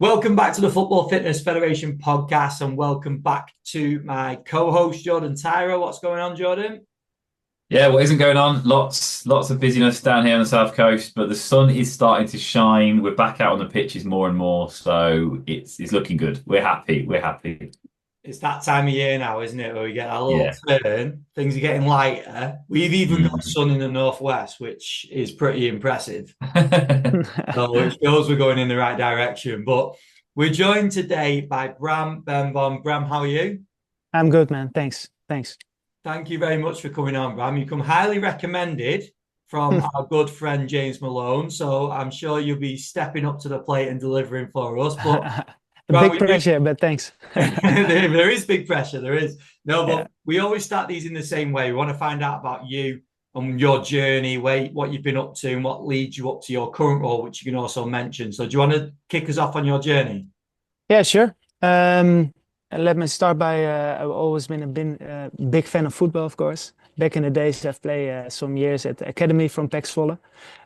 Welcome back to the Football Fitness Federation podcast, and welcome back to my co-host Jordan Tyro. What's going on, Jordan? Yeah, what isn't going on? Lots of busyness down here on the south coast, but the sun is starting to shine. We're back out on the pitches more and more, so it's looking good. We're happy. We're happy. It's that time of year now, isn't it, where we get a little Yeah. turn. Things are getting lighter. We've even got Mm. sun in the northwest, which is pretty impressive. So it shows we're going in the right direction. But we're joined today by Bram Bembom. Bram, how are you? I'm good, man. Thanks. Thanks. Thank you very much for coming on, Bram. You come highly recommended from our good friend James Malone. So I'm sure you'll be stepping up to the plate and delivering for us. But A Bram, big pressure, but thanks. there is big pressure. There is. No, Yeah, but we always start these in the same way. We want to find out about you and your journey, what you've been up to, and what leads you up to your current role, which you can also mention. So do you want to kick us off on your journey? yeah, sure. Let me start by I've always been big fan of football, of course. Back in the days, I've played some years at the academy from PEC Zwolle.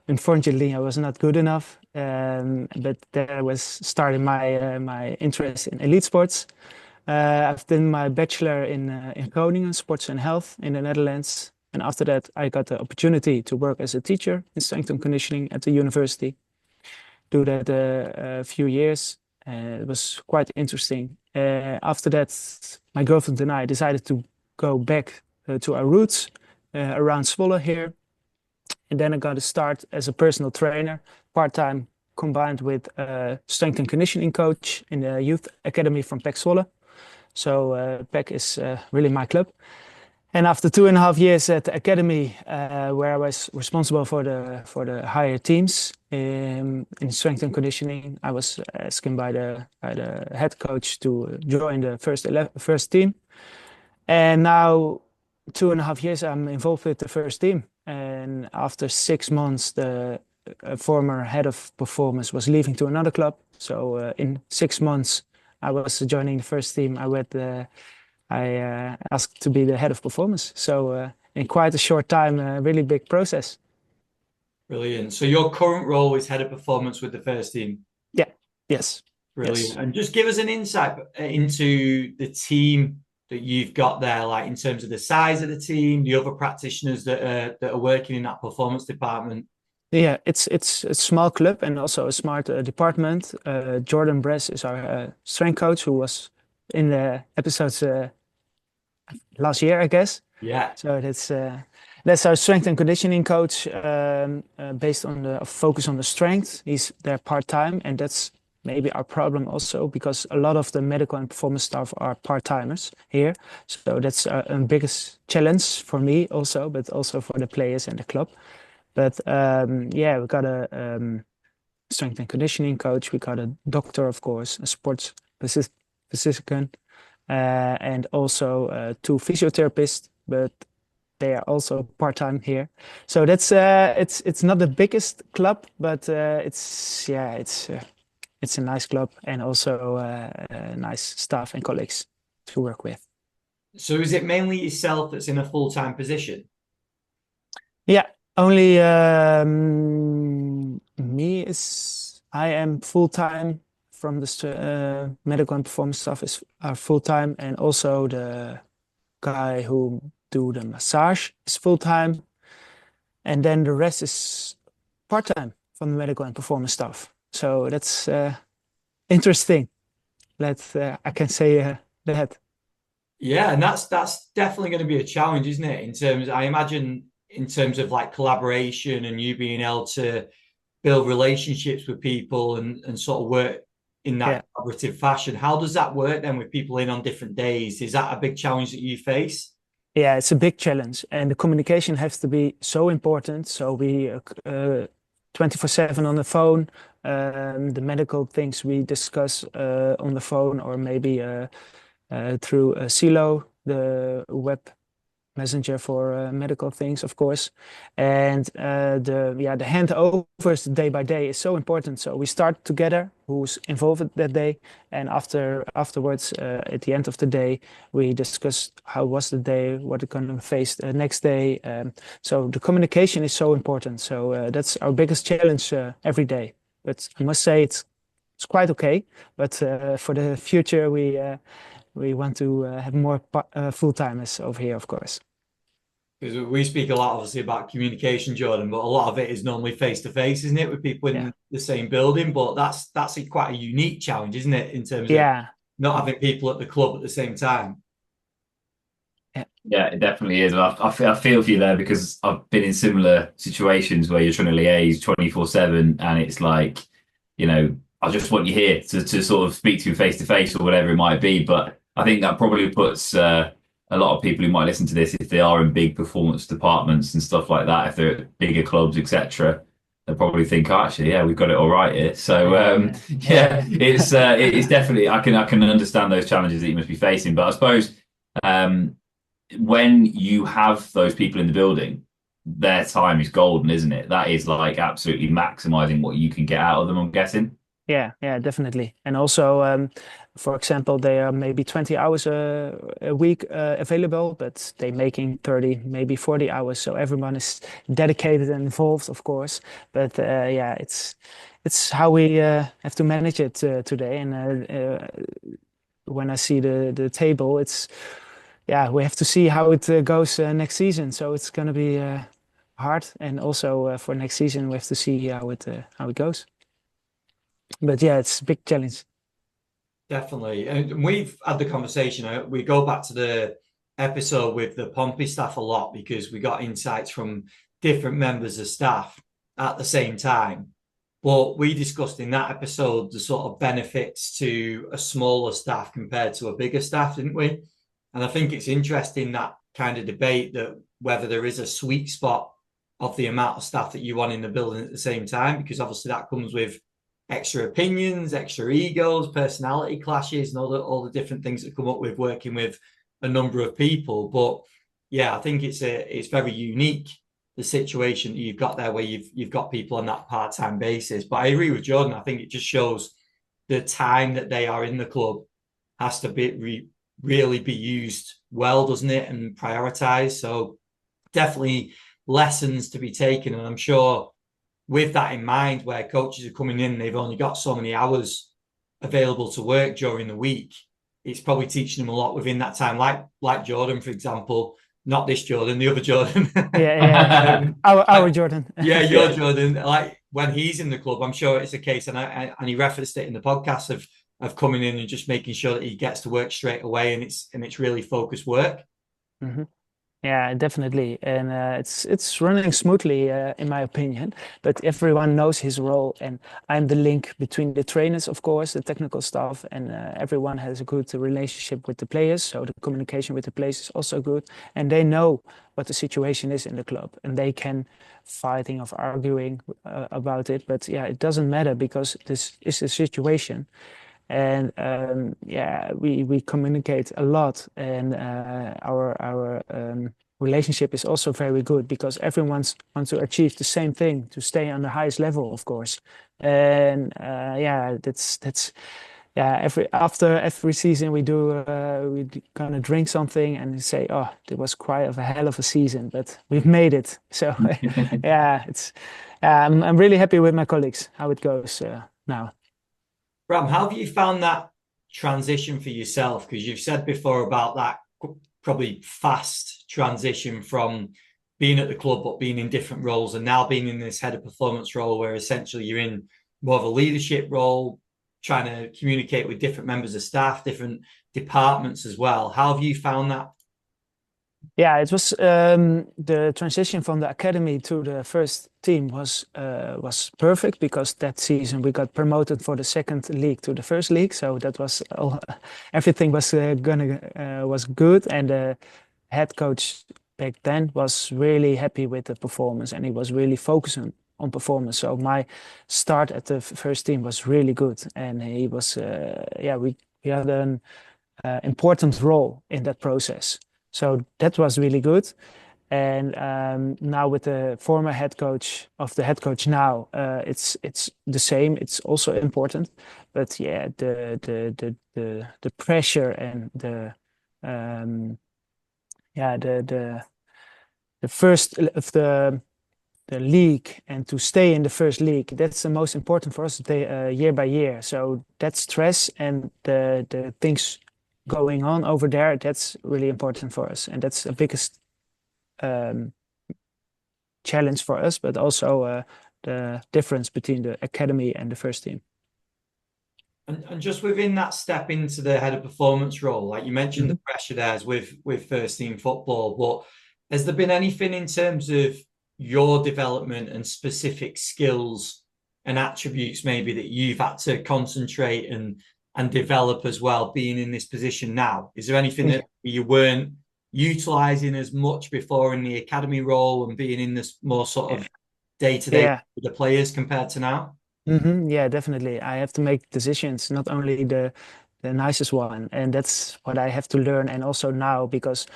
Unfortunately, I was not good enough, but there was starting my interest in elite sports. I've done my bachelor in Groningen, sports and health in the Netherlands. And after that, I got the opportunity to work as a teacher in strength and conditioning at the university. Do that a few years. It was quite interesting. After that, my girlfriend and I decided to go back to our roots around Zwolle here. And then I got to start as a personal trainer, part-time combined with strength and conditioning coach in the youth academy from PEC Zwolle. So PEC is really my club. And after 2.5 years at the academy, where I was responsible for the higher teams in strength and conditioning, I was asked by the head coach to join the first team. And now 2.5 years, I'm involved with the first team. And after 6 months, the former head of performance was leaving to another club. So in 6 months, I was joining the first team. I asked to be the head of performance. So in quite a short time, a really big process. Brilliant. So your current role is head of performance with the first team. Yeah. Yes. Brilliant. Yes. And just give us an insight into the team that you've got there, like in terms of the size of the team, the other practitioners that are working in that performance department. Yeah, it's a small club and also a smart department. Jordan Bress is our strength coach who was in the episodes last year, I guess. Yeah. So that's our strength and conditioning coach, based on the focus on the strength. He's there part-time, and that's maybe our problem also because a lot of the medical and performance staff are part-timers here. So that's a biggest challenge for me also, but also for the players and the club. But yeah, we got a strength and conditioning coach. We got a doctor, of course, a sports physician, and also two physiotherapists, but they are also part-time here. So that's it's not the biggest club, but it's a nice club and also nice staff and colleagues to work with. So is it mainly yourself that's in a full-time position? Yeah, only me is I am full-time from the medical and performance staff is are full-time, and also the guy who do the massage is full-time, and then the rest is part-time from the medical and performance staff. So that's interesting. I can say that. Yeah, and that's definitely going to be a challenge, isn't it? In terms, I imagine in terms of like collaboration and you being able to build relationships with people and sort of work in Yeah. that collaborative fashion. How does that work then with people in on different days? Is that a big challenge that you face? Yeah, it's a big challenge, and the communication has to be so important. So we 24/7 on the phone. The medical things we discuss on the phone, or maybe through Silo, the web messenger for medical things, of course. And the handovers day by day is so important. So we start together, who's involved that day, and afterwards, at the end of the day, we discuss how was the day, what we're going to face the next day. So the communication is so important. So that's our biggest challenge every day. But I must say it's it's quite okay. But for the future, we want to have more full-timers over here, of course. Because we speak a lot, obviously, about communication, Jordan, but a lot of it is normally face to face, isn't it, with people in the same building? But that's quite a unique challenge, isn't it, in terms of not having people at the club at the same time? Yeah, it definitely is. I feel for you there because I've been in similar situations where you're trying to liaise 24/7, and it's like, I just want you here to sort of speak to you face to face or whatever it might be. But I think that probably puts a lot of people who might listen to this, if they are in big performance departments and stuff like that, if they're at bigger clubs, etc., they'll probably think, oh, actually, yeah, we've got it all right here. So it's definitely, I can understand those challenges that you must be facing. But I suppose when you have those people in the building, their time is golden, isn't it? That is like absolutely maximizing what you can get out of them, I'm guessing. Yeah, definitely. And also, for example, they are maybe 20 hours a week available, but they're making 30, maybe 40 hours. So everyone is dedicated and involved, of course. But it's how we have to manage it today. And when I see the table, we have to see how it goes next season. So it's going to be hard. And also for next season, we have to see how it goes. But yeah, it's a big challenge. Definitely. And we've had the conversation. We go back to the episode with the Pompey staff a lot because we got insights from different members of staff at the same time. But we discussed in that episode the sort of benefits to a smaller staff compared to a bigger staff, didn't we? And I think it's interesting, that kind of debate, that whether there is a sweet spot of the amount of staff that you want in the building at the same time, because obviously that comes with extra opinions, extra egos, personality clashes, and all the different things that come up with working with a number of people. But yeah, I think it's very unique, the situation that you've got there, where you've got people on that part-time basis. But I agree with Jordan. I think it just shows the time that they are in the club has to be really be used well, doesn't it, and prioritized. So definitely lessons to be taken, and I'm sure with that in mind, where coaches are coming in, they've only got so many hours available to work during the week. It's probably teaching them a lot within that time. Like Jordan, for example, not this Jordan, the other Jordan. Our Jordan. Yeah, your Jordan. Like when he's in the club, I'm sure it's a case, and he referenced it in the podcast of coming in and just making sure that he gets to work straight away, and it's really focused work. Mm-hmm. Yeah, definitely. And it's running smoothly, in my opinion. But everyone knows his role, and I'm the link between the trainers, of course, the technical staff, and everyone has a good relationship with the players. So the communication with the players is also good, and they know what the situation is in the club, and they can fighting or arguing about it. But yeah, it doesn't matter because this is the situation. And we communicate a lot, and our relationship is also very good because everyone wants to achieve the same thing, to stay on the highest level, of course. And that's after every season we gonna drink something and say, oh, it was quite a hell of a season, but we've made it. So I'm really happy with my colleagues, how it goes now. Bram, how have you found that transition for yourself? Because you've said before about that probably fast transition from being at the club but being in different roles, and now being in this head of performance role where essentially you're in more of a leadership role, trying to communicate with different members of staff, different departments as well. How have you found that? Yeah, it was the transition from the academy to the first team was perfect because that season we got promoted for the second league to the first league, so that was everything was was good, and the head coach back then was really happy with the performance, and he was really focusing on performance. So my start at the first team was really good, and he was we had an important role in that process. So that was really good. And now with the former head coach of the head coach now, it's the same. It's also important, but yeah, the pressure and the first of the league and to stay in the first league. That's the most important for us year by year. So that stress and the things going on over there, that's really important for us. And that's the biggest challenge for us, but also the difference between the academy and the first team. And just within that step into the head of performance role, like you mentioned, the pressure there is with first team football. But has there been anything in terms of your development and specific skills and attributes maybe that you've had to concentrate and develop as well, being in this position now? Is there anything that you weren't utilizing as much before in the academy role and being in this more sort of day-to-day with the players compared to now? Yeah, definitely. I have to make decisions, not only the nicest one, and that's what I have to learn. And also now, because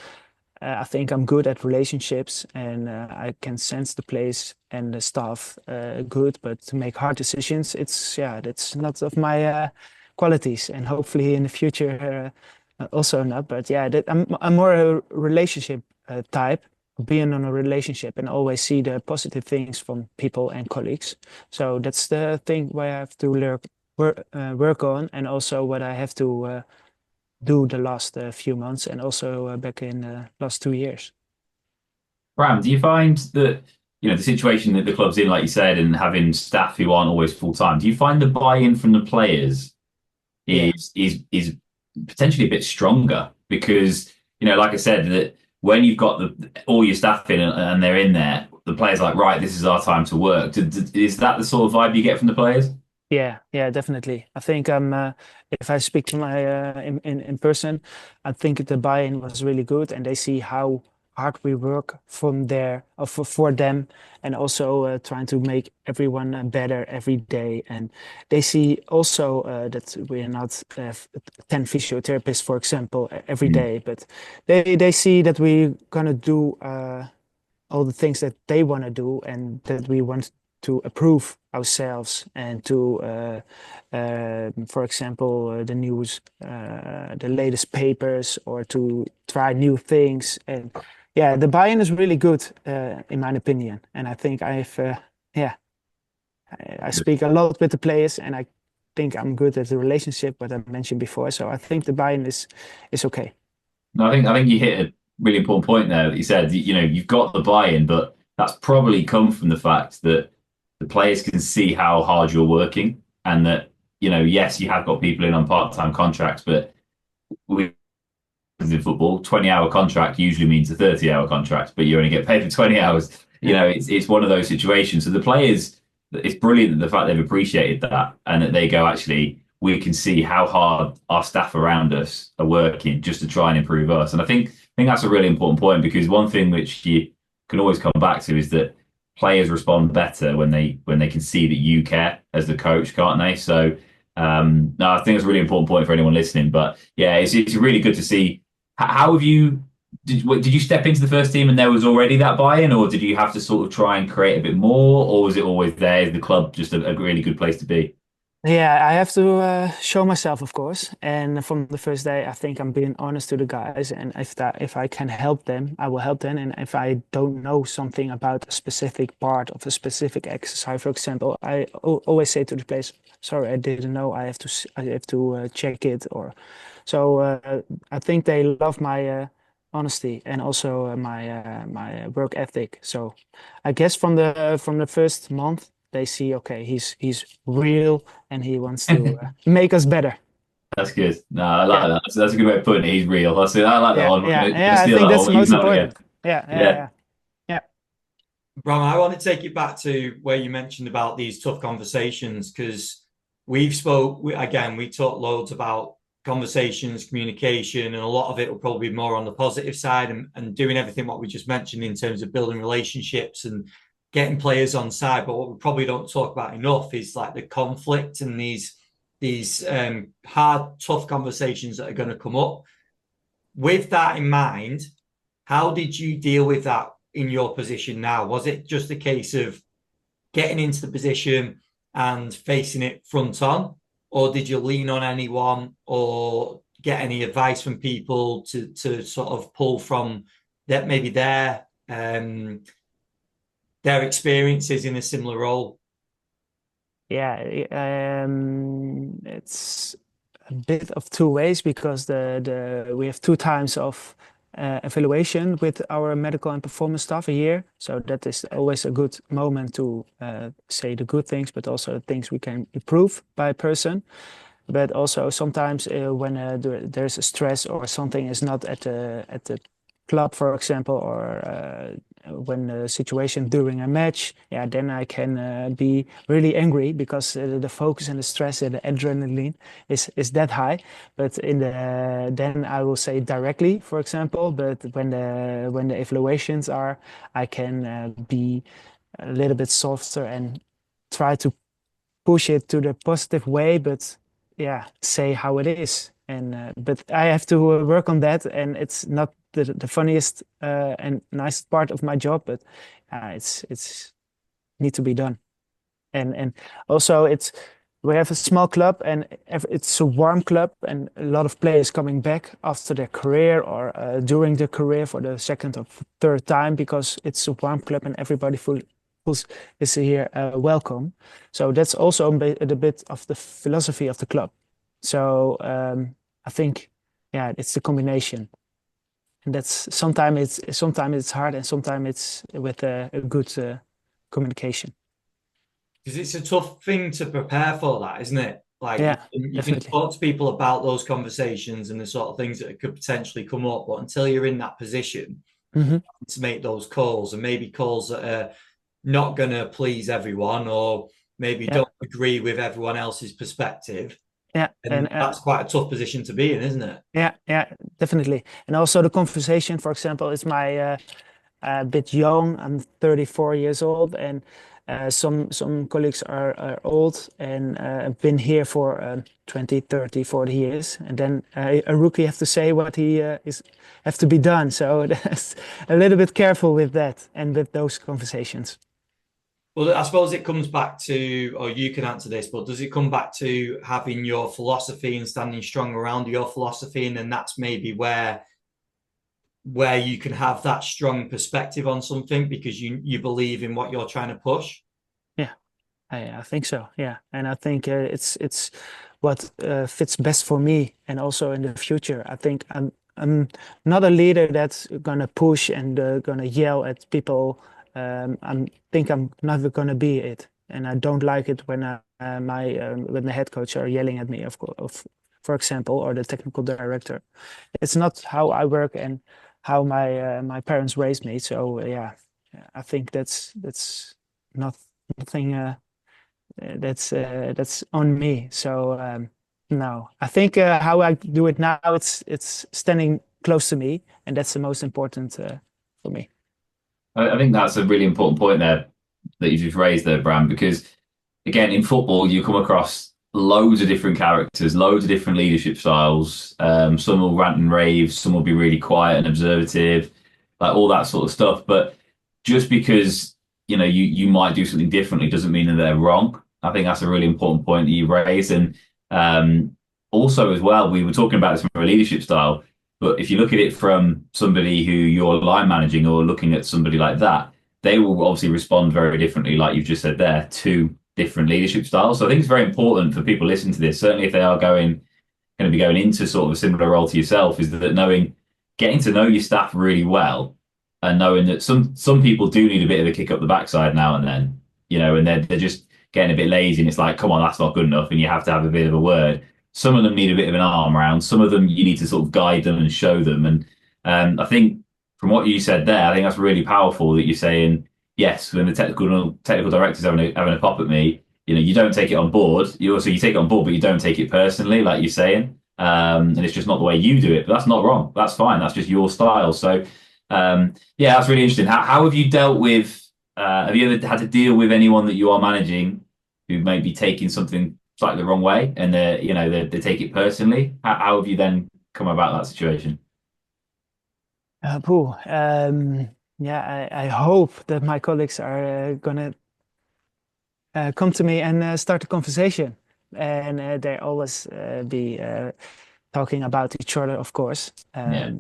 I think I'm good at relationships, and I can sense the place and the staff good. But to make hard decisions, that's not of my qualities, and hopefully in the future also not. But yeah, I'm more a relationship type. Being in a relationship and always see the positive things from people and colleagues. So that's the thing where I have to work on, and also what I have to do the last few months, and also back in the last 2 years. Bram, do you find that, the situation that the club's in, like you said, and having staff who aren't always full time, do you find the buy-in from the players is potentially a bit stronger? Because, like I said, that when you've got all your staff in and they're in there, the players are like, right, this is our time to work. Is that the sort of vibe you get from the players? Yeah, definitely. I think if I speak to my in person, I think the buy-in was really good, and they see how hard we work from there for them, and also trying to make everyone better every day. And they see also that we are not 10 physiotherapists, for example, every day, but they see that we're gonna do all the things that they want to do, and that we want to improve ourselves, and to, for example, the news, the latest papers, or to try new things. And yeah, the buy-in is really good, in my opinion. And I think I speak a lot with the players, and I think I'm good at the relationship, what I mentioned before. So I think the buy-in is okay. No, I think you hit a really important point there that you said. You've got the buy-in, but that's probably come from the fact that the players can see how hard you're working, and that, yes, you have got people in on part-time contracts, but in football, 20-hour contract usually means a 30-hour contract, but you only get paid for 20 hours. It's one of those situations. So the players, it's brilliant that the fact they've appreciated that, and that they go, actually, we can see how hard our staff around us are working just to try and improve us. And I think that's a really important point, because one thing which you can always come back to is that players respond better when they can see that you care as the coach, can't they? So no, I think it's a really important point for anyone listening. But yeah, it's really good to see. How have you? Did you step into the first team and there was already that buy-in, or did you have to sort of try and create a bit more, or was it always there? Is the club just a really good place to be? Yeah, I have to show myself, of course. And from the first day, I think I'm being honest to the guys. And if I can help them, I will help them. And if I don't know something about a specific part of a specific exercise, for example, I always say to the players, "Sorry, I didn't know. I have to check it." Or so I think they love my honesty, and also my work ethic. So I guess from the first month, they see, okay, he's real, and he wants to make us better. That's good. No, I like that. That's a good way of putting it. He's real. I like that one. I think that's the most important. Yeah. Bram, I want to take you back to where you mentioned about these tough conversations, because we talked loads about conversations, communication, and a lot of it will probably be more on the positive side, and doing everything what we just mentioned in terms of building relationships and getting players on side. But what we probably don't talk about enough is like the conflict and these hard, tough conversations that are going to come up. With that in mind, how did you deal with that in your position now? Was it just a case of getting into the position and facing it front on, or did you lean on anyone or get any advice from people to sort of pull from that, maybe their their experiences in a similar role? Yeah, it's a bit of two ways because we have 2 times of evaluation with our medical and performance staff a year. So that is always a good moment to say the good things, but also things we can improve by person. But also sometimes when there's a stress or something is not at the club, for example, or when the situation during a match, yeah, then I can be really angry because the focus and the stress and the adrenaline is that high. But then I will say directly, for example. But when the evaluations are, I can be a little bit softer and try to push it to the positive way, but yeah, say how it is. And but I have to work on that, and it's not the funniest and nicest part of my job, but it's need to be done. And also we have a small club, and it's a warm club, and a lot of players coming back after their career or during their career for the second or third time because it's a warm club and everybody is here welcome. So that's also a bit of the philosophy of the club. So I think, yeah, it's the combination, and that's sometimes it's hard, and sometimes it's with a good communication. Because it's a tough thing to prepare for that, isn't it? Like Yeah, you can definitely. talk to people about those conversations and the sort of things that could potentially come up, but until you're in that position Hmm. to make those calls, and maybe calls that are not going to please everyone, or maybe Yeah, don't agree with everyone else's perspective, yeah, and that's quite a tough position to be in, isn't it? yeah, definitely. And also the conversation, for example, is my a bit young. I'm 34 years old, and some colleagues are old and have been here for 20, 30, 40 years. And then a rookie have to say what he is have to be done. So that's a little bit careful with that and with those conversations. Well, I suppose it comes back to, or you can answer this, but does it come back to having your philosophy and standing strong around your philosophy, and then that's maybe where you can have that strong perspective on something because you believe in what you're trying to push? Yeah, I think so. Yeah, and I think it's what fits best for me, and also in the future. I think I'm not a leader that's gonna push and gonna yell at people. I think I'm never gonna be it, and I don't like it when when the head coach are yelling at me, of course, for example, or the technical director. It's not how I work and how my parents raised me. So yeah, I think that's not nothing. That's on me. So no, I think how I do it now, it's standing close to me, and that's the most important for me. I think that's a really important point there that you just raised there, Bram, because again, in football, you come across loads of different characters, loads of different leadership styles. Some will rant and rave, some will be really quiet and observative, like all that sort of stuff. But just because you might do something differently doesn't mean that they're wrong. I think that's a really important point that you raised, and also as well, we were talking about this from a leadership style. But if you look at it from somebody who you're line managing or looking at somebody like that, they will obviously respond very differently, like you've just said there, to different leadership styles. So I think it's very important for people listening to this, certainly if they are going to be going into sort of a similar role to yourself, is that getting to know your staff really well, and knowing that some people do need a bit of a kick up the backside now and then, and they're just getting a bit lazy, and it's like, come on, that's not good enough, and you have to have a bit of a word. Some of them need a bit of an arm around. Some of them you need to sort of guide them and show them. And I think from what you said there, I think that's really powerful that you're saying, yes, when the technical director's having a pop at me, you don't take it on board. You take it on board, but you don't take it personally, like you're saying. And it's just not the way you do it. But that's not wrong. That's fine. That's just your style. So yeah, that's really interesting. How have you dealt with? Have you ever had to deal with anyone that you are managing who may be taking something slightly the wrong way, and they take it personally? How have you then come about that situation? Pooh. Yeah, I hope that my colleagues are gonna come to me and start a conversation, and they always be talking about each other, of course. Yeah.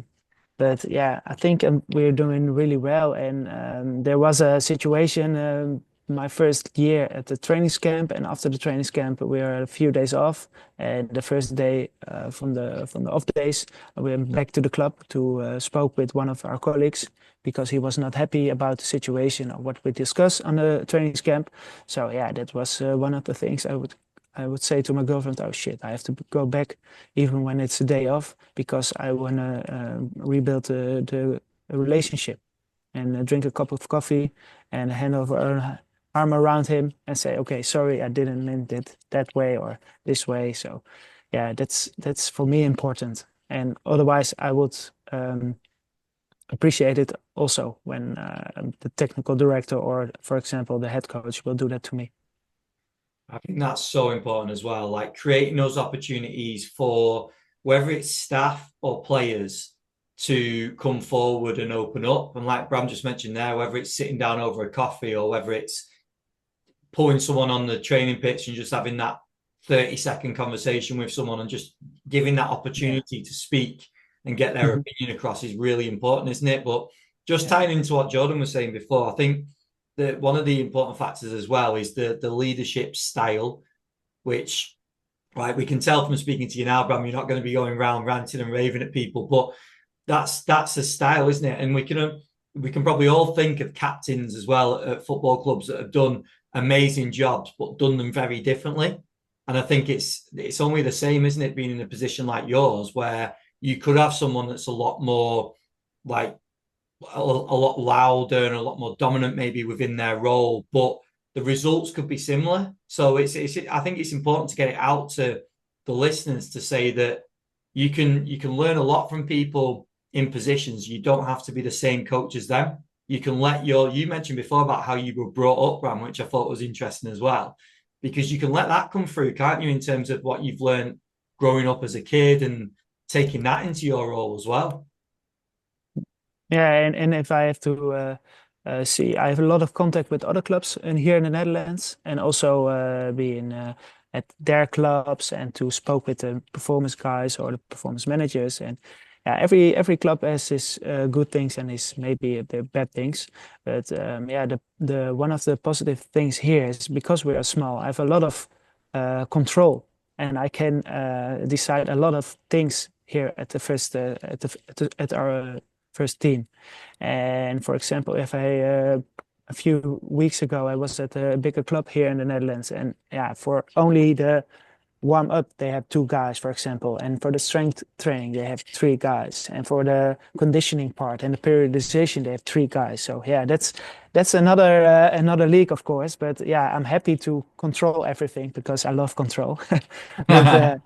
But yeah, I think we're doing really well. And there was a situation my first year at the trainings camp, and after the trainings camp, we were a few days off. And the first day from the off days, we went back to the club to spoke with one of our colleagues because he was not happy about the situation or what we discussed on the trainings camp. So yeah, that was one of the things I would say to my girlfriend, oh shit, I have to go back even when it's a day off because I want to rebuild the relationship and drink a cup of coffee and hand over an arm around him and say, okay, sorry, I didn't mean it that way or this way. So yeah, that's for me important. And otherwise, I would appreciate it also when the technical director or, for example, the head coach will do that to me. I think that's so important as well, like creating those opportunities for whether it's staff or players to come forward and open up. And like Bram just mentioned there, whether it's sitting down over a coffee or whether it's pulling someone on the training pitch and just having that 30-second conversation with someone and just giving that opportunity to speak and get their opinion across is really important, isn't it? But just tying into what Jordan was saying before, I think that one of the important factors as well is the leadership style, which, right, we can tell from speaking to you now, Bram, you're not going to be going around ranting and raving at people, but that's a style, isn't it? And we can probably all think of captains as well at football clubs that have done amazing jobs, but done them very differently. And I think it's only the same, isn't it, being in a position like yours, where you could have someone that's a lot more like a lot louder and a lot more dominant maybe within their role, but the results could be similar. So I think it's important to get it out to the listeners to say that you can learn a lot from people in positions. You don't have to be the same coach as them. You can you mentioned before about how you were brought up, Bram, which I thought was interesting as well, because you can let that come through, can't you, in terms of what you've learned growing up as a kid and taking that into your role as well. Yeah, and if I have to see, I have a lot of contact with other clubs here in the Netherlands, and also being at their clubs and to spoke with the performance guys or the performance managers. And yeah, every club has his good things and his maybe the bad things. But yeah, the one of the positive things here is because we are small, I have a lot of control, and I can decide a lot of things here at the first at our first team. And for example, if a few weeks ago I was at a bigger club here in the Netherlands, and yeah, for only the warm up they have two guys, for example, and for the strength training they have three guys, and for the conditioning part and the periodization they have three guys. So yeah, that's another league, of course, but yeah, I'm happy to control everything because I love control. But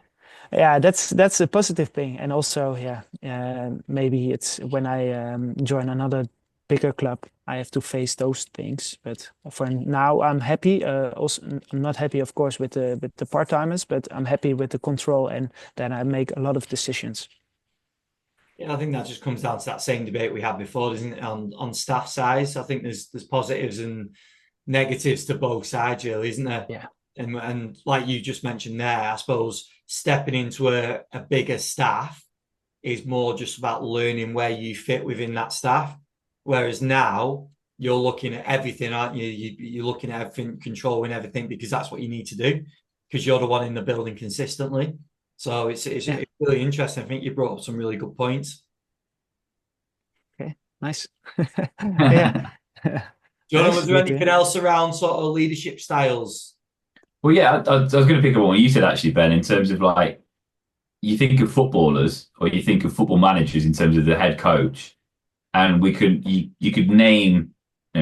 yeah, that's a positive thing. And also, yeah, maybe it's when I join another bigger club, I have to face those things. But for now, I'm happy. Also, I'm not happy, of course, with the part-timers, but I'm happy with the control and that I make a lot of decisions. Yeah, I think that just comes down to that same debate we had before, doesn't it? On staff size, I think there's positives and negatives to both sides, really, isn't there? Yeah. And like you just mentioned there, I suppose stepping into a bigger staff is more just about learning where you fit within that staff. Whereas now you're looking at everything, aren't you? You're looking at everything, controlling everything, because that's what you need to do, because you're the one in the building consistently. So it's really interesting. I think you brought up some really good points. Okay, nice. Yeah. Jordan, was there anything else around sort of leadership styles? Well, yeah, I was going to pick up on what you said actually, Ben, in terms of like, you think of footballers or you think of football managers in terms of the head coach, and you could name,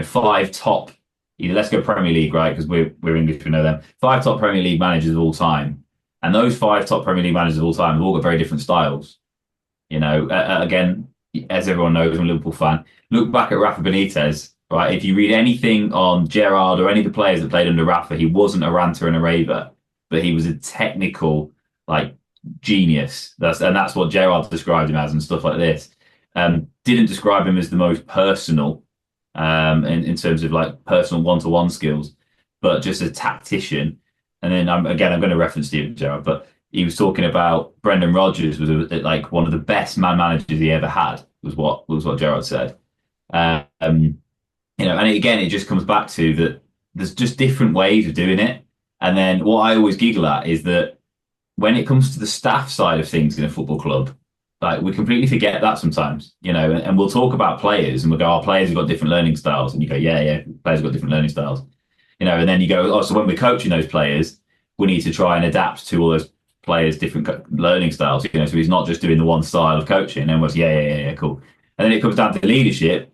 five top, let's go Premier League, right? Because we're English, we know them. Five top Premier League managers of all time, and those five top Premier League managers of all time have all got very different styles. Again, as everyone knows, I'm a Liverpool fan. Look back at Rafa Benitez. Right, if you read anything on Gerrard or any of the players that played under Rafa, he wasn't a ranter and a raver, but he was a technical genius. That's what Gerrard described him as and stuff like this. Didn't describe him as the most personal in terms of like personal one-to-one skills, but just a tactician. And then I'm going to reference Steven Gerrard, but he was talking about Brendan Rodgers was like one of the best man managers he ever had. was what Gerard said. You know, and again, it just comes back to that there's just different ways of doing it. And then what I always giggle at is that when it comes to the staff side of things in a football club, like we completely forget that sometimes, you know, and we'll talk about players and we'll go, our players have got different learning styles. And you go, yeah, players have got different learning styles, you know, and then you go, oh, so when we're coaching those players, we need to try and adapt to all those players' different learning styles, you know, so he's not just doing the one style of coaching. And was, yeah, cool. And then it comes down to leadership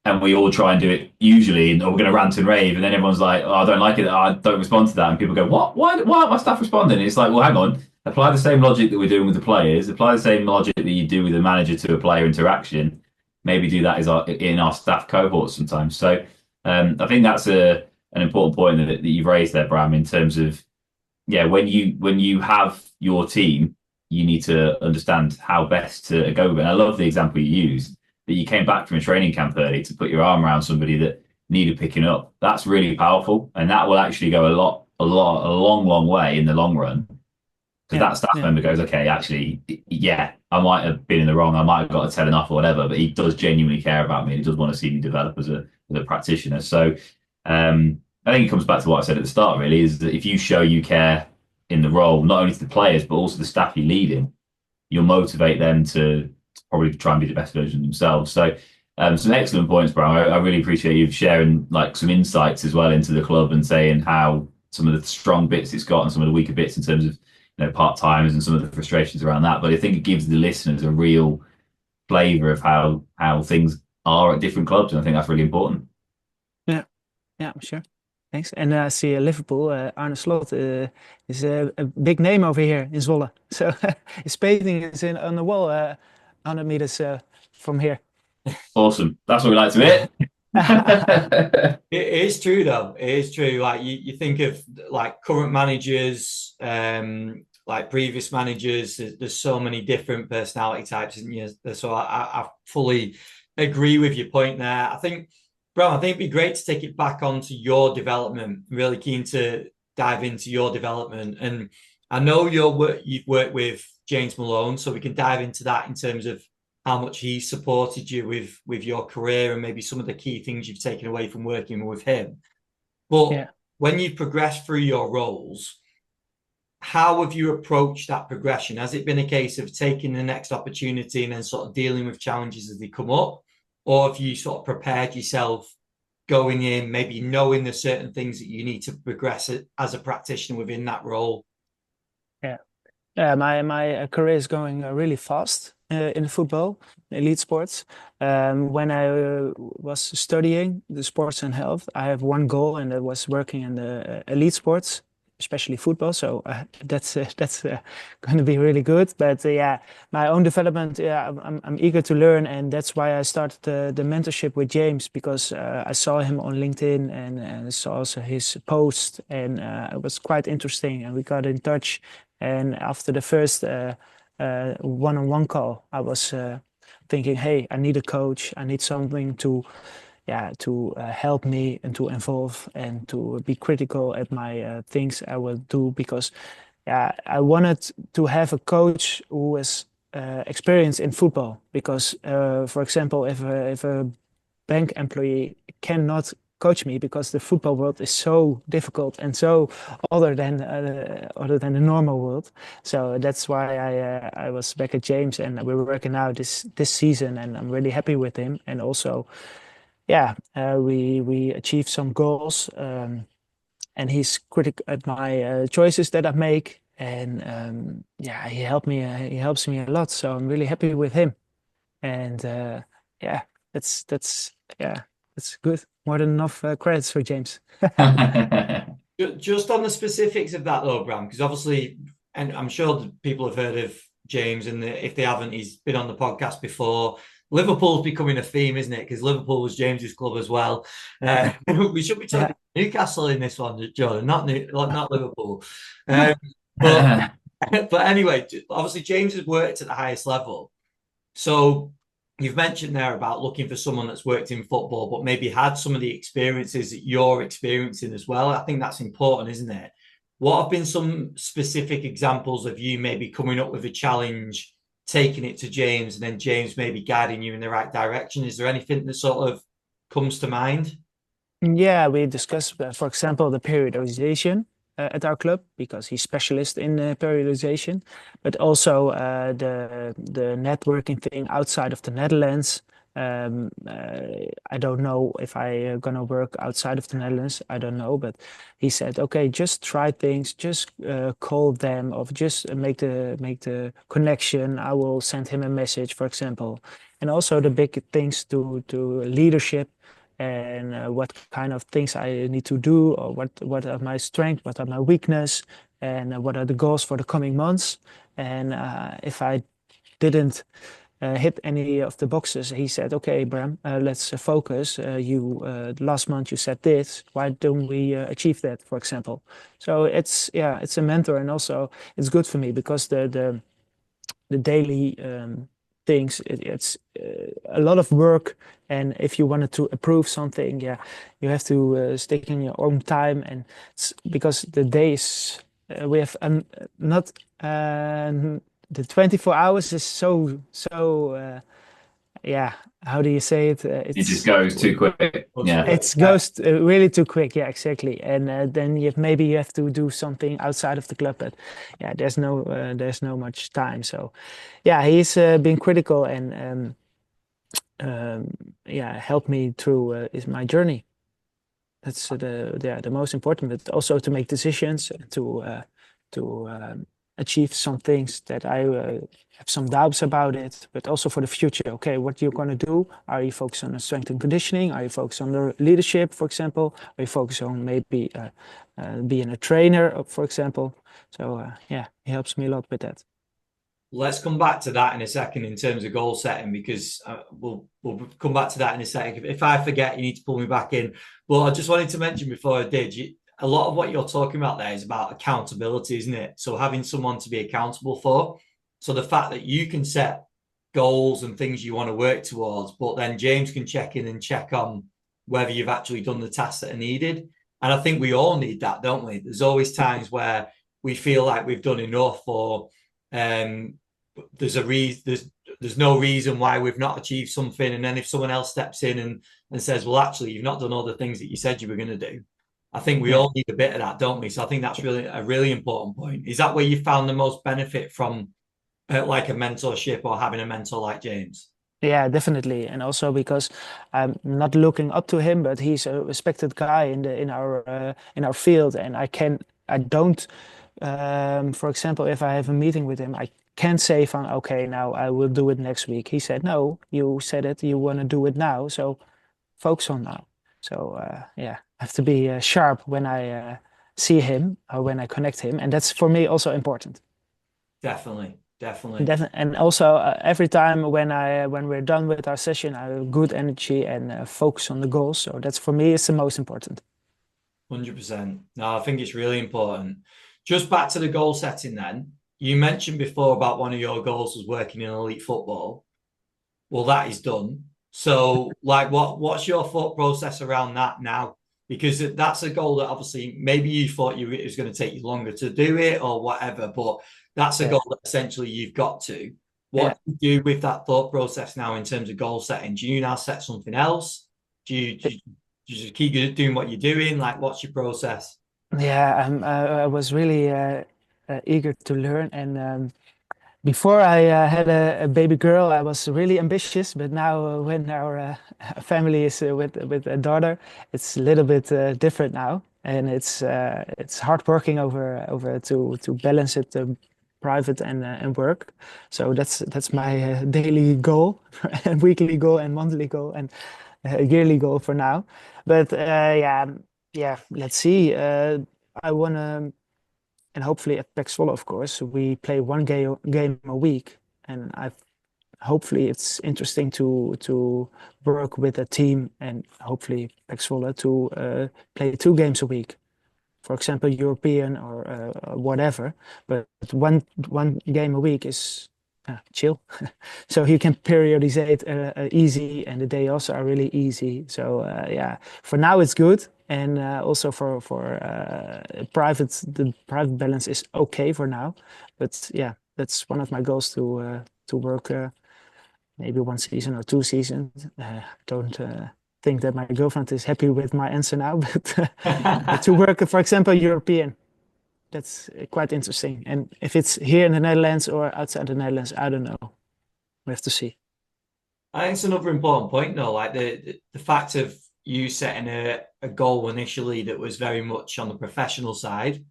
and we all try and do it usually, and we're going to rant and rave, and then everyone's like, "Oh, I don't like it. I don't respond to that." And people go, "What? Why aren't my staff responding?" And it's like, well, hang on. Apply the same logic that we're doing with the players. Apply the same logic that you do with the manager to a player interaction. Maybe do that in our staff cohorts sometimes. So I think that's an important point that you've raised there, Bram, in terms of when you have your team, you need to understand how best to go with it. And I love the example you used that you came back from a training camp early to put your arm around somebody that needed picking up. That's really powerful, and that will actually go a long way in the long run. Because that staff member goes, okay, actually, yeah, I might have been in the wrong. I might have got a telling off or whatever, but he does genuinely care about me. He does want to see me develop as a practitioner. So I think it comes back to what I said at the start, really, is that if you show you care in the role, not only to the players, but also the staff you're leading, you'll motivate them to probably try and be the best version of themselves. So some excellent points, Bram. I really appreciate you sharing like some insights as well into the club and saying how some of the strong bits it's got and some of the weaker bits in terms of part-timers and some of the frustrations around that. But I think it gives the listeners a real flavour of how things are at different clubs, and I think that's really important. Yeah, sure. Thanks. And I see Liverpool, Arne Slot is a big name over here in Zwolle. So his painting is on the wall 100 meters from here. Awesome. That's what we like to hear. It is true, though. It is true. Like you think of like current managers, like previous managers. There's so many different personality types, isn't there? So I fully agree with your point there. I think, Bram, I think it'd be great to take it back onto your development. Really keen to dive into your development, and I know you've worked with James Malone, so we can dive into that in terms of how much he supported you with your career and maybe some of the key things you've taken away from working with him. But when you've progressed through your roles, how have you approached that progression? Has it been a case of taking the next opportunity and then sort of dealing with challenges as they come up? Or have you sort of prepared yourself going in, maybe knowing the certain things that you need to progress as a practitioner within that role? Yeah, my career is going really fast in football, elite sports. When I was studying the sports and health, I have one goal, and that was working in the elite sports, especially football. So that's going to be really good. But my own development, I'm eager to learn, and that's why I started the mentorship with James, because I saw him on LinkedIn and saw also his post, and it was quite interesting, and we got in touch. And after the first one-on-one call, I was thinking, hey, I need a coach. I need something to help me and to involve and to be critical at my things I will do, because I wanted to have a coach who is experienced in football. Because, for example, if a bank employee cannot coach me, because the football world is so difficult and so other than the normal world. So that's why I was back at James, and we were working out this season, and I'm really happy with him. And also, we achieved some goals, and he's critical at my choices that I make, and he helped me. He helps me a lot, so I'm really happy with him. And that's good. More than enough credits for James. Just on the specifics of that, though, Bram, because obviously, and I'm sure people have heard of James, and if they haven't, he's been on the podcast before. Liverpool's becoming a theme, isn't it? Because Liverpool was James's club as well. We should be talking Newcastle in this one, Jordan, not Liverpool. But anyway, obviously James has worked at the highest level. So you've mentioned there about looking for someone that's worked in football, but maybe had some of the experiences that you're experiencing as well. I think that's important, isn't it? What have been some specific examples of you maybe coming up with a challenge taking it to James and then James maybe guiding you in the right direction? Is there anything that sort of comes to mind? Yeah, we discussed, for example, the periodization at our club because he's specialist in periodization, but also the networking thing outside of the Netherlands. I don't know if I gonna work outside of the Netherlands. I don't know, but he said, okay, just try things, just call them, or just make the connection. I will send him a message, for example, and also the big things to leadership and what kind of things I need to do, or what are my strengths, what are my weakness, and what are the goals for the coming months. And if I didn't hit any of the boxes, he said, "Okay, Bram, let's focus. You last month you said this. Why don't we achieve that, for example?" So it's a mentor, and also it's good for me because the daily things. It's a lot of work, and if you wanted to approve something, yeah, you have to stick in your own time, and it's because the days we have not the 24 hours is yeah. How do you say it? It just goes too quick. Yeah. It goes really too quick. Yeah, exactly. And then maybe you have to do something outside of the club, but yeah, there's no much time. So yeah, he's been critical and yeah, helped me through is my journey. That's the most important, but also to make decisions, to achieve some things that I have some doubts about it, but also for the future. Okay, what you're going to do? Are you focused on the strength and conditioning? Are you focused on the leadership, for example? Are you focused on maybe being a trainer, for example? So yeah, he helps me a lot with that. Let's come back to that in a second in terms of goal setting, because we'll come back to that in a second. If I forget, you need to pull me back in. But I just wanted to mention before I did, a lot of what you're talking about there is about accountability, isn't it? So having someone to be accountable for. So the fact that you can set goals and things you want to work towards, but then James can check in and check on whether you've actually done the tasks that are needed. And I think we all need that, don't we? There's always times where we feel like we've done enough, or there's a reason, there's no reason why we've not achieved something. And then if someone else steps in and says, well, actually, you've not done all the things that you said you were going to do. I think we all need a bit of that, don't we? So I think that's really a really important point. Is that where you found the most benefit from like a mentorship or having a mentor like James? Yeah, definitely, and also because I'm not looking up to him, but he's a respected guy in our field, and I don't, for example, if I have a meeting with him, I can't say from okay, now I will do it next week. He said, no, you said it, you want to do it now, so focus on now. So yeah, I have to be sharp when I see him or when I connect him, and that's for me also important. Definitely. And also every time when we're done with our session, I have good energy and focus on the goals. So that's for me, it's the most important. 100%. No, I think it's really important. Just back to the goal setting then. You mentioned before about one of your goals was working in elite football. Well, that is done. So, like, what's your thought process around that now? Because that's a goal that obviously maybe you thought it was going to take you longer to do it or whatever, but that's a goal that essentially you've got to. What do you do with that thought process now in terms of goal setting? Do you now set something else? Do you just keep doing what you're doing? Like, what's your process? Yeah, I was really eager to learn. And before I had a baby girl, I was really ambitious. But now, when our family is with a daughter, it's a little bit different now, and it's hard working over to balance it, private and work. So that's my daily goal, and weekly goal, and monthly goal, and yearly goal for now. But yeah, let's see. I wanna. And hopefully at PEC Zwolle, of course, we play one game a week, and hopefully it's interesting to work with a team, and hopefully PEC Zwolle to play 2 games a week, for example, European or whatever. But one game a week is chill, so you can periodize it easy, and the day also are really easy. So yeah, for now it's good. And also for private, the private balance is okay for now. But yeah, that's one of my goals to to work maybe 1 season or 2 seasons. I don't think that my girlfriend is happy with my answer now, but to work, for example, European, that's quite interesting. And if it's here in the Netherlands or outside the Netherlands, I don't know. We have to see. I think it's another important point, though, like the fact of you setting a goal initially that was very much on the professional side,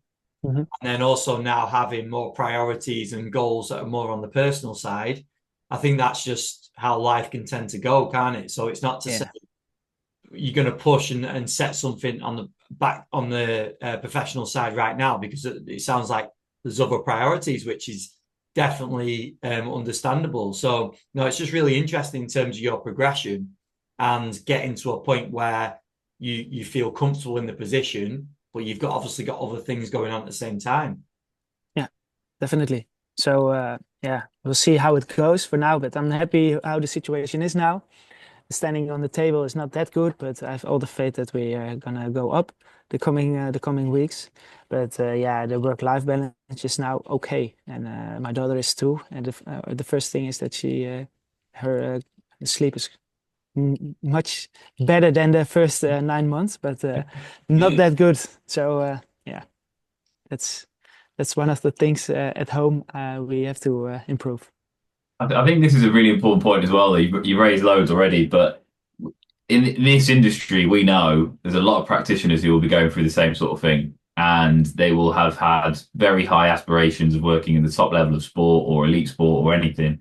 and then also now having more priorities and goals that are more on the personal side. I think that's just how life can tend to go, can't it? So it's not to say you're going to push and set something on the professional side right now, because it sounds like there's other priorities, which is definitely understandable. So no, it's just really interesting in terms of your progression and getting to a point where you feel comfortable in the position, but you've obviously got other things going on at the same time. Yeah, definitely. So yeah, we'll see how it goes for now, but I'm happy how the situation is now. Standing on the table is not that good, but I have all the faith that we are gonna go up the coming weeks. But yeah, the work-life balance is now okay, and my daughter is 2, and the first thing is that her sleep is much better than the first 9 months, but not that good. So yeah, that's one of the things at home we have to improve. I think this is a really important point as well. That you raised loads already, but in this industry, we know there's a lot of practitioners who will be going through the same sort of thing, and they will have had very high aspirations of working in the top level of sport or elite sport or anything.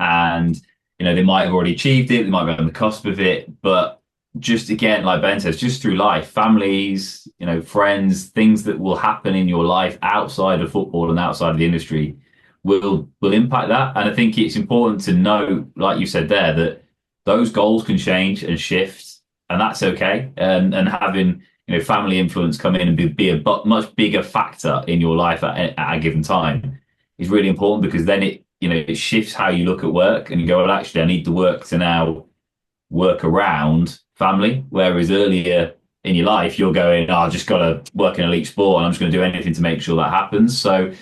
And they might have already achieved it, they might be on the cusp of it, but just again, like Ben says, just through life, families, friends, things that will happen in your life outside of football and outside of the industry will impact that. And I think it's important to know, like you said there, that those goals can change and shift, and that's okay. And having family influence come in and be a much bigger factor in your life at a given time is really important, because then it shifts how you look at work, and you go, well, actually, I need the work to now work around family. Whereas earlier in your life, you're going, I just got to work in elite sport, and I'm just going to do anything to make sure that happens. So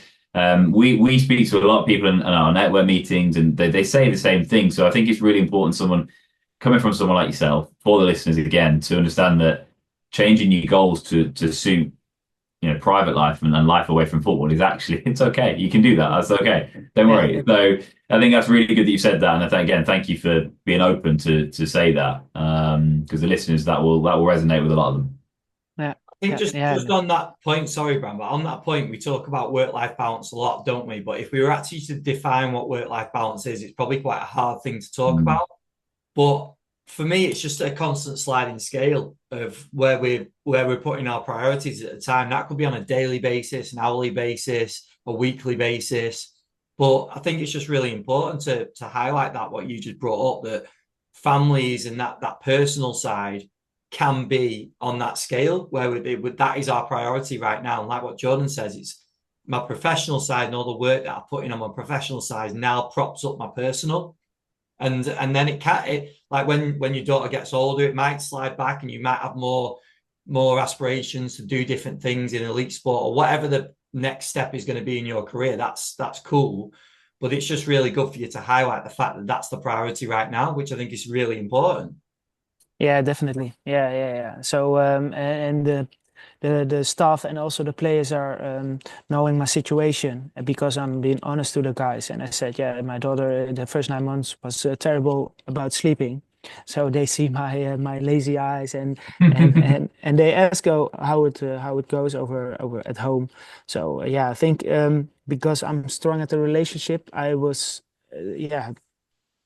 we speak to a lot of people in our network meetings, and they say the same thing. So I think it's really important, coming from someone like yourself, for the listeners again, to understand that changing your goals to suit private life and life away from football is actually, it's okay. You can do that. That's okay. Don't worry. So I think that's really good that you said that. And I think, again, thank you for being open to say that, because the listeners, that will resonate with a lot of them. Yeah. I think just on that point, sorry, Bram, but on that point, we talk about work-life balance a lot, don't we? But if we were actually to define what work-life balance is, it's probably quite a hard thing to talk about. But for me, it's just a constant sliding scale of where we're putting our priorities at the time. That could be on a daily basis, an hourly basis, a weekly basis. But I think it's just really important to highlight that, what you just brought up, that families and that personal side can be on that scale where that is our priority right now. And like what Jordan says, it's my professional side, and all the work that I put in on my professional side now props up my personal. And then like when your daughter gets older, it might slide back, and you might have more aspirations to do different things in elite sport or whatever the next step is going to be in your career. That's cool, but it's just really good for you to highlight the fact that that's the priority right now, which I think is really important. Yeah, definitely. Yeah. So and the staff and also the players are knowing my situation, because I'm being honest to the guys. And I said, yeah, my daughter the first 9 months was terrible about sleeping. So they see my lazy eyes, and they ask how it goes over at home. So yeah, I think because I'm strong at the relationship, I was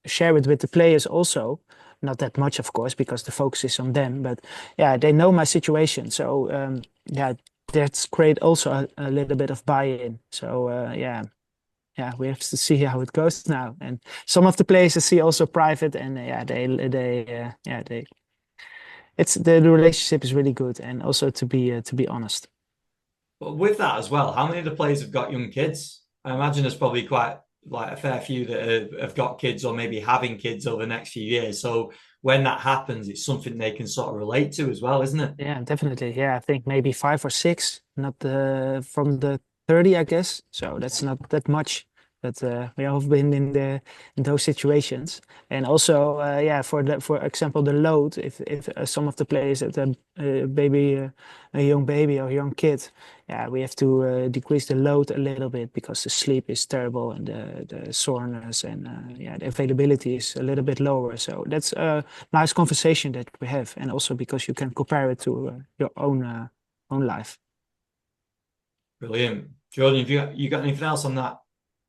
share it with the players also. Not that much, of course, because the focus is on them. But yeah, they know my situation. So yeah, that's great. Also a little bit of buy-in. So yeah, we have to see how it goes now. And some of the players I see also private, and it's the relationship is really good, and also to be honest. But with that as well, how many of the players have got young kids? I imagine there's probably quite like a fair few that have got kids, or maybe having kids over the next few years. So when that happens, it's something they can sort of relate to as well, isn't it? Yeah, definitely. Yeah, I think maybe 5 or 6, not from the 30, I guess. So that's not that much. but we have been in those situations. And also, for example, the load. If some of the players at a young baby or young kid, yeah, we have to decrease the load a little bit because the sleep is terrible and the soreness and the availability is a little bit lower. So that's a nice conversation that we have, and also because you can compare it to your own life. Brilliant. Jordan, have you got anything else on that?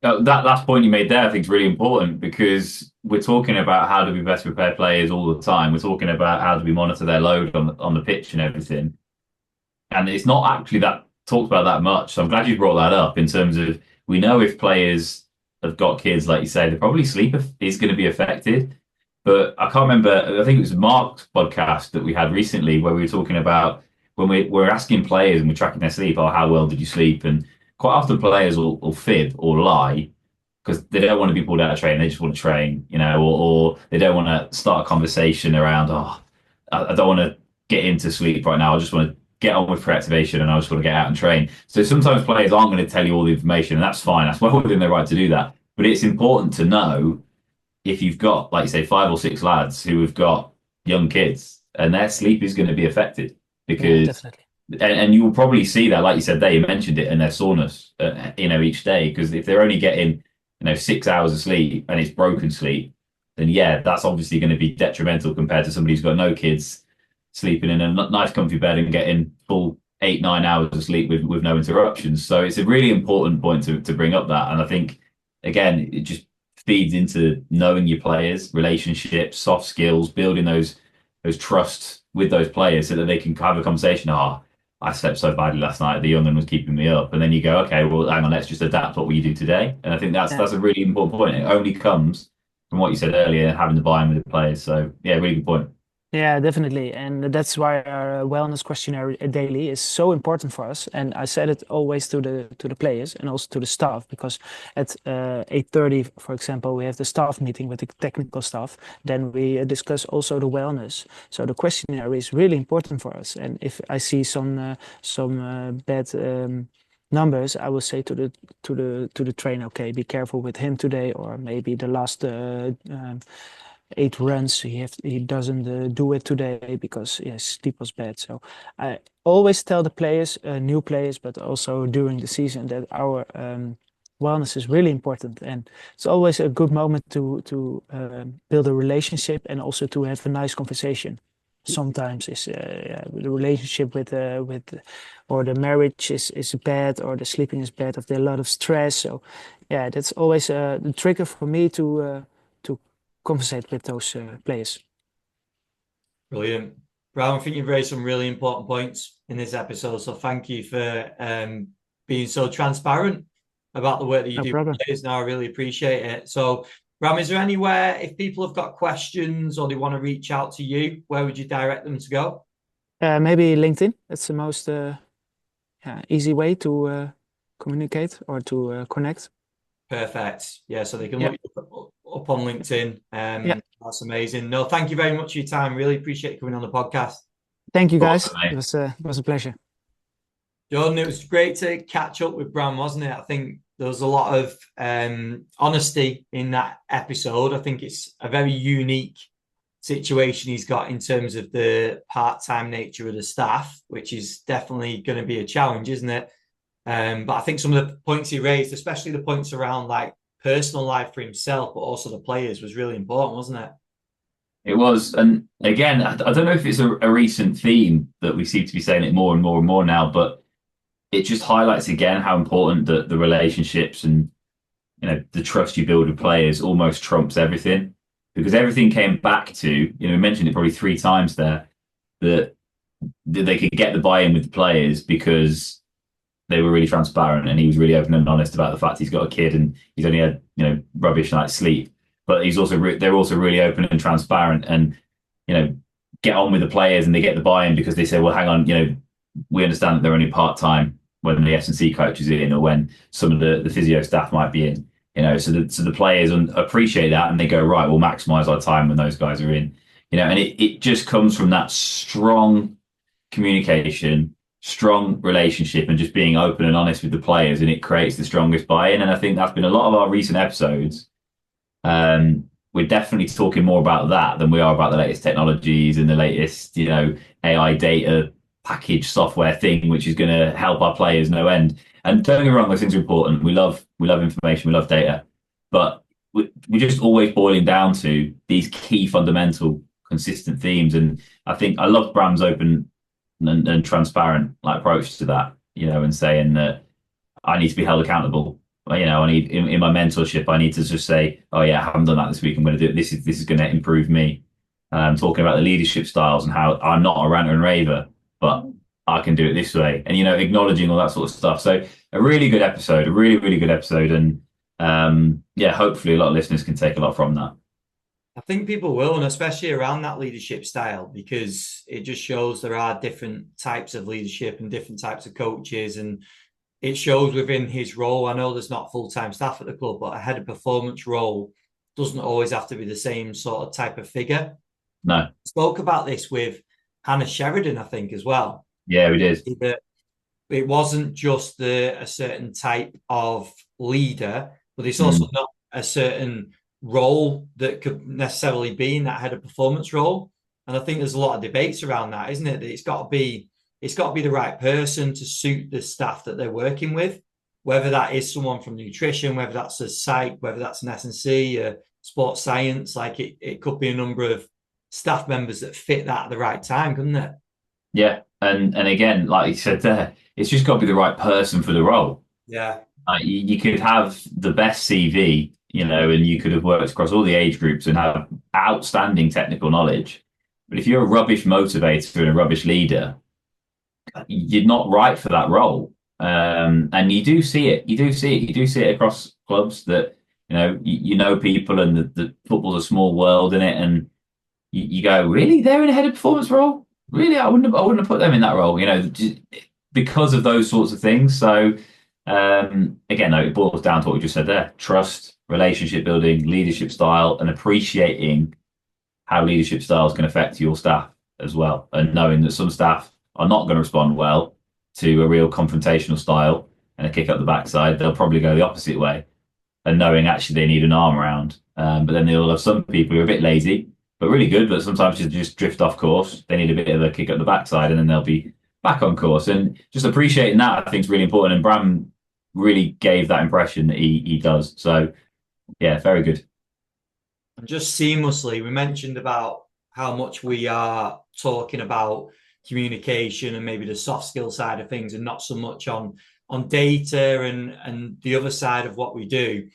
That last point you made there, I think, is really important because we're talking about how do we best prepare players all the time. We're talking about how do we monitor their load on the pitch and everything. And it's not actually that talked about that much. So I'm glad you brought that up in terms of we know if players have got kids, like you say, they probably sleep is going to be affected. But I can't remember, I think it was Mark's podcast that we had recently where we were talking about when we're asking players and we're tracking their sleep, oh, how well did you sleep? And quite often players will fib or lie because they don't want to be pulled out of training. They just want to train, or they don't want to start a conversation around, oh, I don't want to get into sleep right now. I just want to get on with pre-activation and I just want to get out and train. So sometimes players aren't going to tell you all the information, and that's fine. That's well within their right to do that. But it's important to know if you've got, like you say, 5 or 6 lads who have got young kids and their sleep is going to be affected because definitely. And you will probably see that, like you said there, you mentioned it, in their soreness, each day. Because if they're only getting, 6 hours of sleep and it's broken sleep, then yeah, that's obviously going to be detrimental compared to somebody who's got no kids sleeping in a nice comfy bed and getting full 8, 9 hours of sleep with no interruptions. So it's a really important point to bring up that. And I think, again, it just feeds into knowing your players, relationships, soft skills, building those trusts with those players so that they can have a conversation. I slept so badly last night. The young one was keeping me up. And then you go, okay, well, hang on, let's just adapt what will you do today? And I think that's a really important point. It only comes from what you said earlier, having the buy-in with the players. So yeah, really good point. Yeah, definitely. And that's why our wellness questionnaire daily is so important for us. And I said it always to the players and also to the staff, because at 8:30, for example, we have the staff meeting with the technical staff. Then we discuss also the wellness. So the questionnaire is really important for us. And if I see some bad numbers, I will say to the trainer, okay, be careful with him today, or maybe the last 8 runs he doesn't do it today because sleep was bad. So I always tell the players, new players, but also during the season, that our wellness is really important, and it's always a good moment to build a relationship and also to have a nice conversation. Sometimes is the relationship with or the marriage is bad, or the sleeping is bad, or there's a lot of stress. So yeah, that's always the trigger for me to conversate with those players. Brilliant. Bram, I think you've raised some really important points in this episode. So thank you for being so transparent about the work that you do with players. Now, I really appreciate it. So, Bram, is there anywhere, if people have got questions or they want to reach out to you, where would you direct them to go? Maybe LinkedIn. That's the most easy way to communicate or to connect. Perfect. Yeah, so they can look up on LinkedIn. That's amazing. No, thank you very much for your time. Really appreciate you coming on the podcast. Thank you, guys. It was a pleasure. Jordan, it was great to catch up with Bram, wasn't it? I think there was a lot of honesty in that episode. I think it's a very unique situation he's got in terms of the part-time nature of the staff, which is definitely going to be a challenge, isn't it? But I think some of the points he raised, especially the points around like personal life for himself, but also the players, was really important, wasn't it? It was. And again, I don't know if it's a recent theme that we seem to be saying it more and more and more now, but it just highlights again how important the relationships and the trust you build with players almost trumps everything, because everything came back to, we mentioned it probably 3 times there, that they could get the buy-in with the players because they were really transparent and he was really open and honest about the fact he's got a kid and he's only had rubbish night's sleep. But he's also they're also really open and transparent and get on with the players, and they get the buy-in because they say, well, hang on, we understand that they're only part-time when the S&C coach is in, or when some of the physio staff might be in. So the players appreciate that and they go, right, we'll maximize our time when those guys are in. And it just comes from that strong communication strong relationship and just being open and honest with the players, and it creates the strongest buy-in. And I think that's been a lot of our recent episodes. We're definitely talking more about that than we are about the latest technologies and the latest, AI data package software thing, which is going to help our players no end. And don't get me wrong, those things are important. We love information, we love data, but we're just always boiling down to these key fundamental consistent themes. And I think I love Bram's open and transparent approach to that, and saying that I need to be held accountable. I need in my mentorship, I need to just say, oh yeah, I haven't done that this week. I'm going to do it. This is going to improve me. Talking about the leadership styles and how I'm not a ranter and raver, but I can do it this way. And, acknowledging all that sort of stuff. So a really good episode, a really, really good episode. And hopefully a lot of listeners can take a lot from that. I think people will, and especially around that leadership style, because it just shows there are different types of leadership and different types of coaches, and it shows within his role. I know there's not full-time staff at the club, but a head of performance role doesn't always have to be the same sort of type of figure. No. Spoke about this with Hannah Sheridan, I think, as well. Yeah, we did. It wasn't just a certain type of leader, but it's also not a certain role that could necessarily be in that head of performance role. And I think there's a lot of debates around that, isn't it? That it's got to be the right person to suit the staff that they're working with, whether that is someone from nutrition, whether that's a psych, whether that's an S&C, sports science. It could be a number of staff members that fit that at the right time, couldn't it? Yeah. And again, like you said there, it's just got to be the right person for the role. Yeah. You could have the best CV, and you could have worked across all the age groups and have outstanding technical knowledge. But if you're a rubbish motivator and a rubbish leader, you're not right for that role. And you do see it. You do see it across clubs that, people, and the football's a small world in it. And you go, really? They're in a head of performance role? Really? I wouldn't have put them in that role, because of those sorts of things. So, again, though, it boils down to what we just said there: trust, relationship building, leadership style, and appreciating how leadership styles can affect your staff as well. And knowing that some staff are not going to respond well to a real confrontational style and a kick up the backside, they'll probably go the opposite way. And knowing actually they need an arm around. But then they'll have some people who are a bit lazy, but really good, but sometimes just drift off course. They need a bit of a kick up the backside, and then they'll be back on course. And just appreciating that, I think, is really important. And Bram really gave that impression that he does. So, yeah, very good. And just seamlessly, we mentioned about how much we are talking about communication and maybe the soft skill side of things, and not so much on data and the other side of what we do.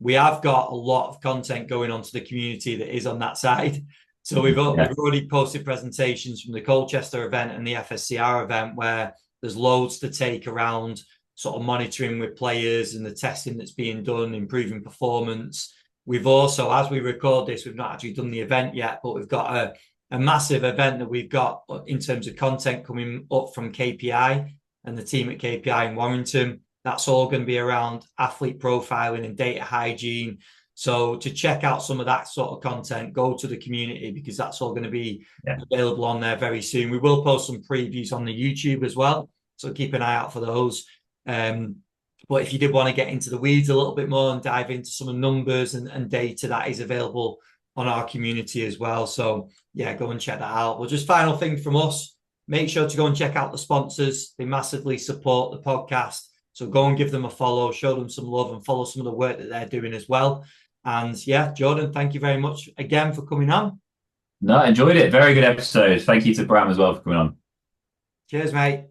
We have got a lot of content going on to the community that is on that side. So we've already posted presentations from the Colchester event and the FSCR event, where there's loads to take around sort of monitoring with players and the testing that's being done, improving performance. We've also, as we record this, we've not actually done the event yet, but we've got a massive event that we've got in terms of content coming up from KPI and the team at KPI in Warrington. That's all going to be around athlete profiling and data hygiene. So to check out some of that sort of content, go to the community, because that's all going to be available on there very soon. We will post some previews on the YouTube as well, so keep an eye out for those. But if you did want to get into the weeds a little bit more and dive into some of the numbers and data, that is available on our community as well. So yeah, go and check that out. Well, just final thing from us, make sure to go and check out the sponsors. They massively support the podcast. So go and give them a follow, show them some love, and follow some of the work that they're doing as well. And yeah, Jordan, thank you very much again for coming on. No, enjoyed it. Very good episode. Thank you to Bram as well for coming on. Cheers, mate.